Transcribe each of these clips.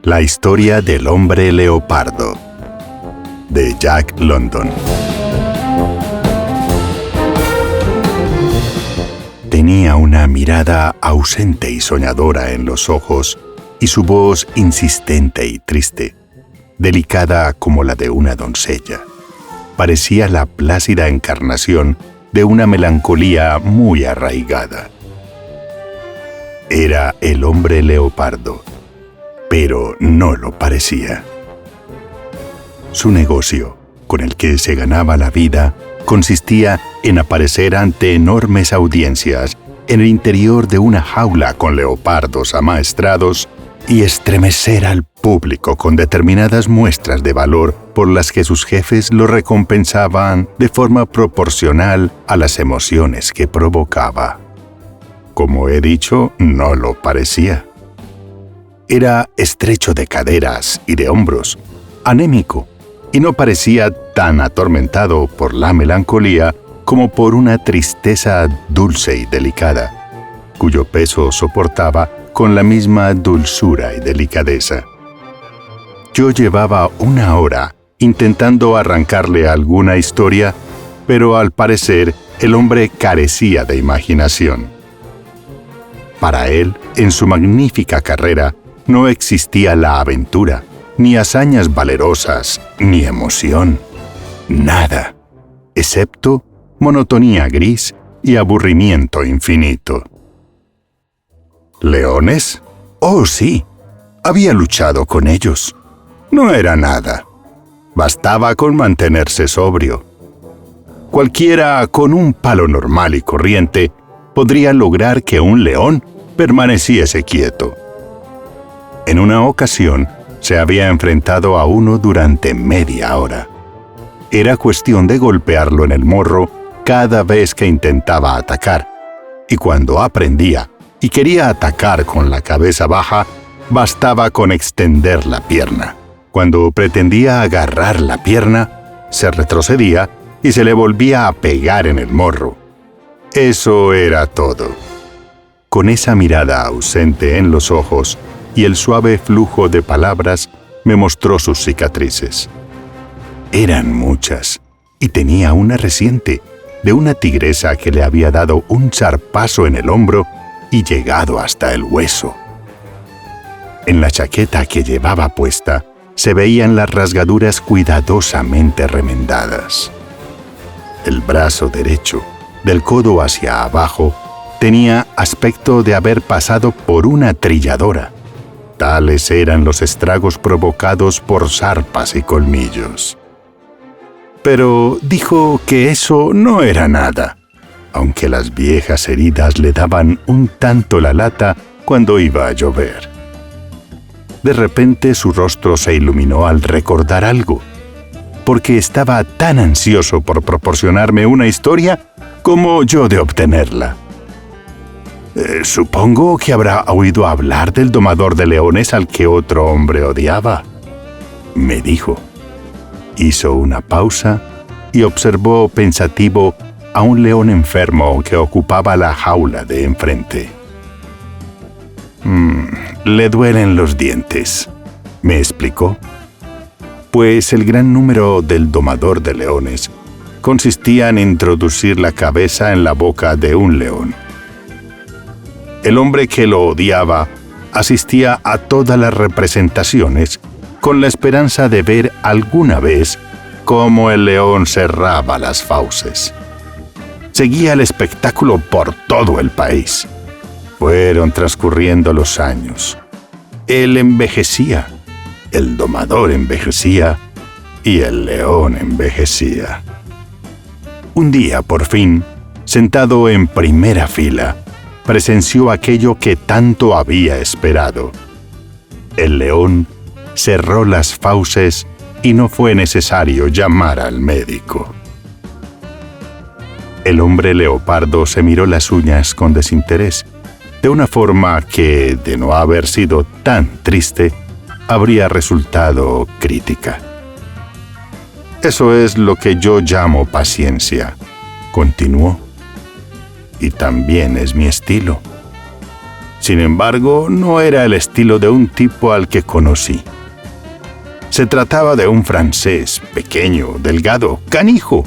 La historia del hombre leopardo, de Jack London. Tenía una mirada ausente y soñadora en los ojos y su voz insistente y triste, delicada como la de una doncella. Parecía la plácida encarnación de una melancolía muy arraigada. Era el hombre leopardo, pero no lo parecía. Su negocio, con el que se ganaba la vida, consistía en aparecer ante enormes audiencias en el interior de una jaula con leopardos amaestrados y estremecer al público con determinadas muestras de valor por las que sus jefes lo recompensaban de forma proporcional a las emociones que provocaba. Como he dicho, no lo parecía. Era estrecho de caderas y de hombros, anémico, y no parecía tan atormentado por la melancolía como por una tristeza dulce y delicada, cuyo peso soportaba con la misma dulzura y delicadeza. Yo llevaba una hora intentando arrancarle alguna historia, pero al parecer el hombre carecía de imaginación. Para él, en su magnífica carrera, no existía la aventura, ni hazañas valerosas, ni emoción. Nada, excepto monotonía gris y aburrimiento infinito. ¿Leones? Oh, sí. Había luchado con ellos. No era nada. Bastaba con mantenerse sobrio. Cualquiera con un palo normal y corriente podría lograr que un león permaneciese quieto. En una ocasión, se había enfrentado a uno durante media hora. Era cuestión de golpearlo en el morro cada vez que intentaba atacar, y cuando aprendía y quería atacar con la cabeza baja, bastaba con extender la pierna. Cuando pretendía agarrar la pierna, se retrocedía y se le volvía a pegar en el morro. Eso era todo. Con esa mirada ausente en los ojos y el suave flujo de palabras, me mostró sus cicatrices. Eran muchas, y tenía una reciente, de una tigresa que le había dado un zarpazo en el hombro y llegado hasta el hueso. En la chaqueta que llevaba puesta, se veían las rasgaduras cuidadosamente remendadas. El brazo derecho, del codo hacia abajo, tenía aspecto de haber pasado por una trilladora. Tales eran los estragos provocados por zarpas y colmillos. Pero dijo que eso no era nada, aunque las viejas heridas le daban un tanto la lata cuando iba a llover. De repente su rostro se iluminó al recordar algo, porque estaba tan ansioso por proporcionarme una historia como yo de obtenerla. Supongo que habrá oído hablar del domador de leones al que otro hombre odiaba, me dijo. Hizo una pausa y observó pensativo a un león enfermo que ocupaba la jaula de enfrente. Le duelen los dientes, me explicó, pues el gran número del domador de leones consistía en introducir la cabeza en la boca de un león. El hombre que lo odiaba asistía a todas las representaciones con la esperanza de ver alguna vez cómo el león cerraba las fauces. Seguía el espectáculo por todo el país. Fueron transcurriendo los años. Él envejecía, el domador envejecía y el león envejecía. Un día, por fin, sentado en primera fila, presenció aquello que tanto había esperado. El león cerró las fauces y no fue necesario llamar al médico. El hombre leopardo se miró las uñas con desinterés, de una forma que, de no haber sido tan triste, habría resultado crítica. Eso es lo que yo llamo paciencia, continuó. Y también es mi estilo. Sin embargo, no era el estilo de un tipo al que conocí. Se trataba de un francés, pequeño, delgado, canijo,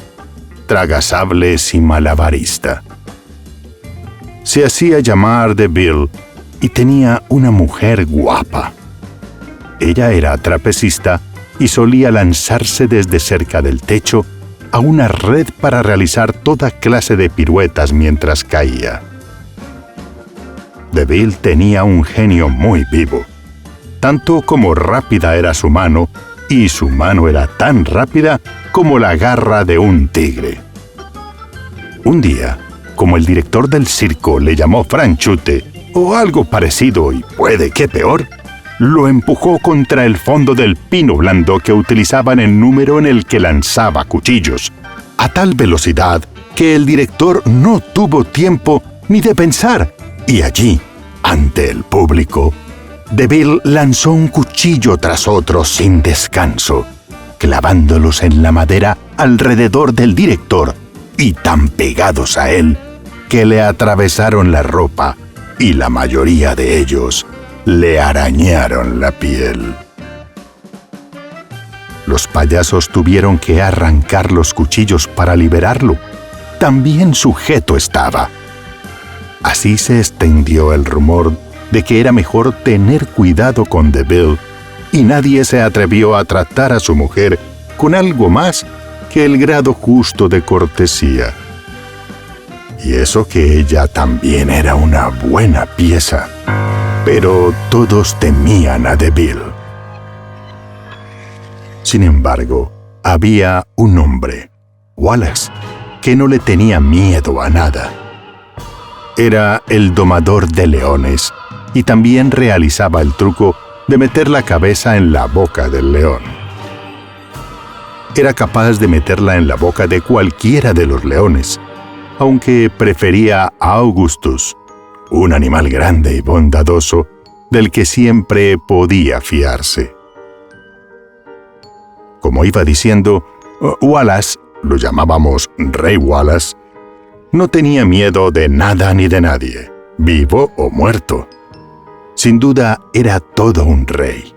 tragasables y malabarista. Se hacía llamar DeVille y tenía una mujer guapa. Ella era trapecista y solía lanzarse desde cerca del techo a una red para realizar toda clase de piruetas mientras caía. DeVille tenía un genio muy vivo, tanto como rápida era su mano, y su mano era tan rápida como la garra de un tigre. Un día, como el director del circo le llamó franchute, o algo parecido y puede que peor, lo empujó contra el fondo del pino blando que utilizaban en número en el que lanzaba cuchillos, a tal velocidad que el director no tuvo tiempo ni de pensar, y allí, ante el público, DeVille lanzó un cuchillo tras otro sin descanso, clavándolos en la madera alrededor del director y tan pegados a él que le atravesaron la ropa y la mayoría de ellos le arañaron la piel. Los payasos tuvieron que arrancar los cuchillos para liberarlo. También sujeto estaba. Así se extendió el rumor de que era mejor tener cuidado con DeVille, y nadie se atrevió a tratar a su mujer con algo más que el grado justo de cortesía. Y eso que ella también era una buena pieza, pero todos temían a DeVille. Sin embargo, había un hombre, Wallace, que no le tenía miedo a nada. Era el domador de leones y también realizaba el truco de meter la cabeza en la boca del león. Era capaz de meterla en la boca de cualquiera de los leones, aunque prefería a Augustus, un animal grande y bondadoso del que siempre podía fiarse. Como iba diciendo, Wallace, lo llamábamos Rey Wallace, no tenía miedo de nada ni de nadie, vivo o muerto. Sin duda, era todo un rey.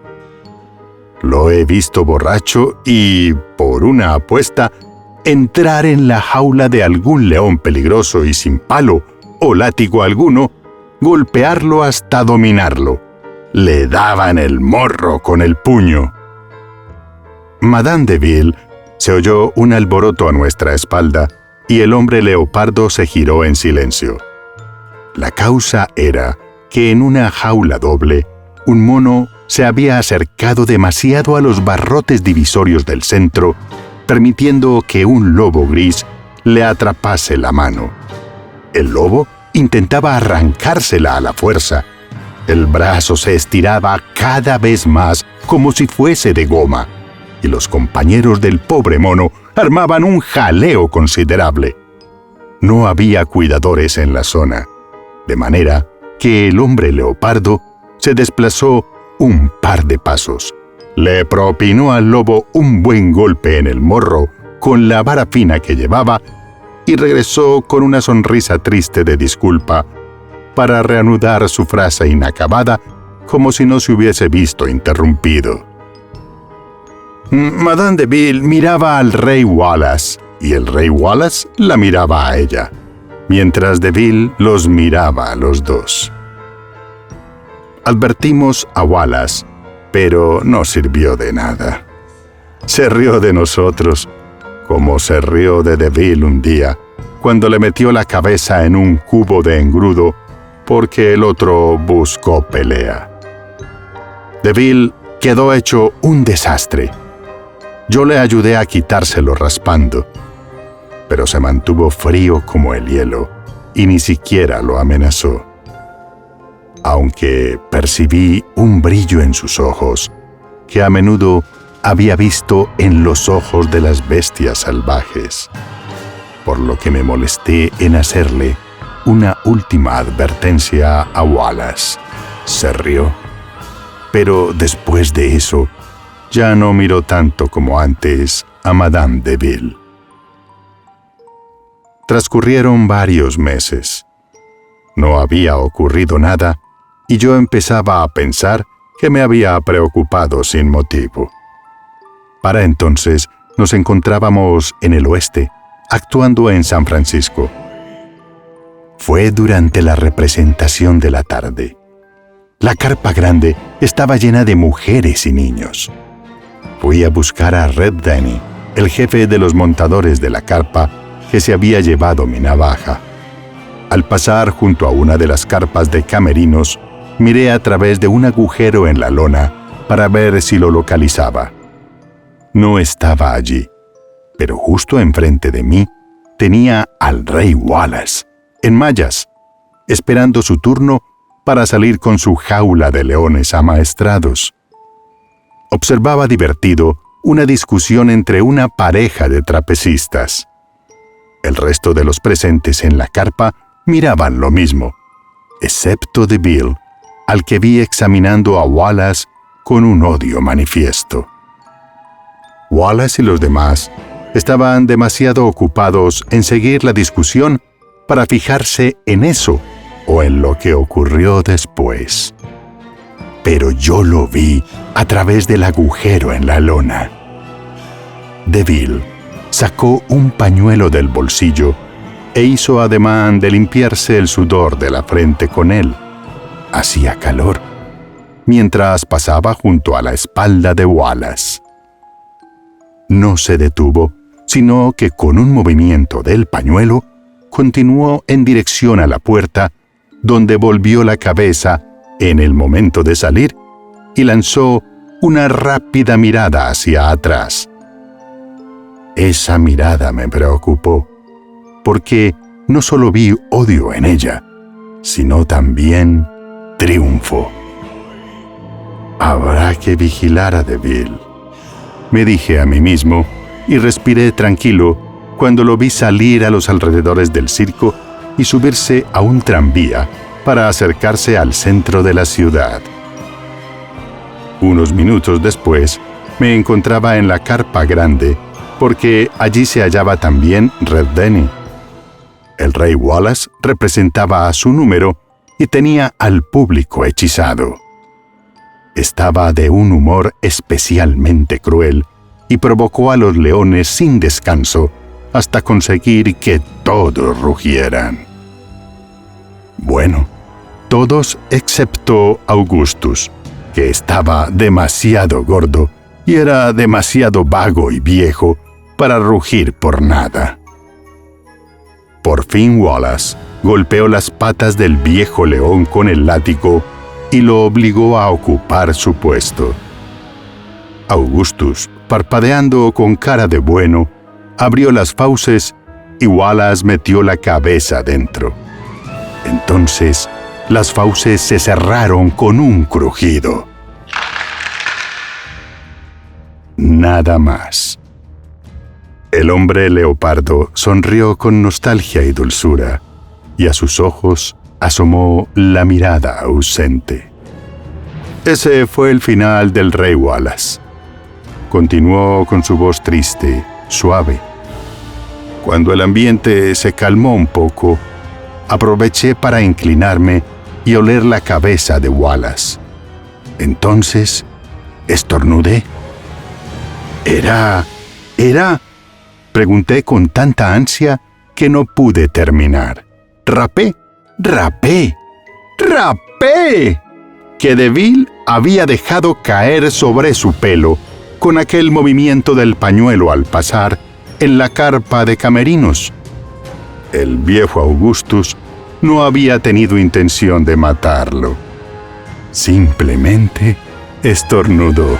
Lo he visto borracho y, por una apuesta, entrar en la jaula de algún león peligroso y sin palo o látigo alguno, golpearlo hasta dominarlo. Le daban el morro con el puño. Madame DeVille se oyó un alboroto a nuestra espalda y el hombre leopardo se giró en silencio. La causa era que en una jaula doble, un mono se había acercado demasiado a los barrotes divisorios del centro, permitiendo que un lobo gris le atrapase la mano. El lobo intentaba arrancársela a la fuerza. El brazo se estiraba cada vez más como si fuese de goma, y los compañeros del pobre mono armaban un jaleo considerable. No había cuidadores en la zona, de manera que el hombre leopardo se desplazó un par de pasos, le propinó al lobo un buen golpe en el morro con la vara fina que llevaba y regresó con una sonrisa triste de disculpa para reanudar su frase inacabada como si no se hubiese visto interrumpido. Madame DeVille miraba al rey Wallace y el rey Wallace la miraba a ella, mientras DeVille los miraba a los dos. Advertimos a Wallace, pero no sirvió de nada. Se rió de nosotros, como se rió de DeVille un día, cuando le metió la cabeza en un cubo de engrudo porque el otro buscó pelea. DeVille quedó hecho un desastre. Yo le ayudé a quitárselo raspando, pero se mantuvo frío como el hielo y ni siquiera lo amenazó. Aunque percibí un brillo en sus ojos que a menudo había visto en los ojos de las bestias salvajes, por lo que me molesté en hacerle una última advertencia a Wallace. Se rió, pero después de eso ya no miró tanto como antes a Madame DeVille. Transcurrieron varios meses. No había ocurrido nada y yo empezaba a pensar que me había preocupado sin motivo. Para entonces nos encontrábamos en el oeste, actuando en San Francisco. Fue durante la representación de la tarde. La carpa grande estaba llena de mujeres y niños. Fui a buscar a Red Denny, el jefe de los montadores de la carpa, que se había llevado mi navaja. Al pasar junto a una de las carpas de camerinos, miré a través de un agujero en la lona para ver si lo localizaba. No estaba allí, pero justo enfrente de mí tenía al rey Wallace, en mallas, esperando su turno para salir con su jaula de leones amaestrados. Observaba divertido una discusión entre una pareja de trapecistas. El resto de los presentes en la carpa miraban lo mismo, excepto de Bill, al que vi examinando a Wallace con un odio manifiesto. Wallace y los demás estaban demasiado ocupados en seguir la discusión para fijarse en eso o en lo que ocurrió después. Pero yo lo vi a través del agujero en la lona. DeVille sacó un pañuelo del bolsillo e hizo ademán de limpiarse el sudor de la frente con él. Hacía calor, mientras pasaba junto a la espalda de Wallace. No se detuvo, sino que con un movimiento del pañuelo continuó en dirección a la puerta, donde volvió la cabeza en el momento de salir y lanzó una rápida mirada hacia atrás. Esa mirada me preocupó, porque no solo vi odio en ella, sino también triunfo. Habrá que vigilar a DeVille, me dije a mí mismo, y respiré tranquilo cuando lo vi salir a los alrededores del circo y subirse a un tranvía para acercarse al centro de la ciudad. Unos minutos después, me encontraba en la carpa grande, porque allí se hallaba también Red Denny. El rey Wallace representaba a su número y tenía al público hechizado. Estaba de un humor especialmente cruel y provocó a los leones sin descanso hasta conseguir que todos rugieran. Bueno, todos excepto Augustus, que estaba demasiado gordo y era demasiado vago y viejo para rugir por nada. Por fin Wallace golpeó las patas del viejo león con el látigo y lo obligó a ocupar su puesto. Augustus, parpadeando con cara de bueno, abrió las fauces y Wallace metió la cabeza dentro. Entonces, las fauces se cerraron con un crujido. Nada más. El hombre leopardo sonrió con nostalgia y dulzura, y a sus ojos asomó la mirada ausente. Ese fue el final del rey Wallace. Continuó con su voz triste, suave. Cuando el ambiente se calmó un poco, aproveché para inclinarme y oler la cabeza de Wallace. Entonces, estornudé. ¿Era? Pregunté con tanta ansia que no pude terminar. ¡Rapé! Que DeVille había dejado caer sobre su pelo con aquel movimiento del pañuelo al pasar en la carpa de camerinos. El viejo Augustus no había tenido intención de matarlo. Simplemente estornudó.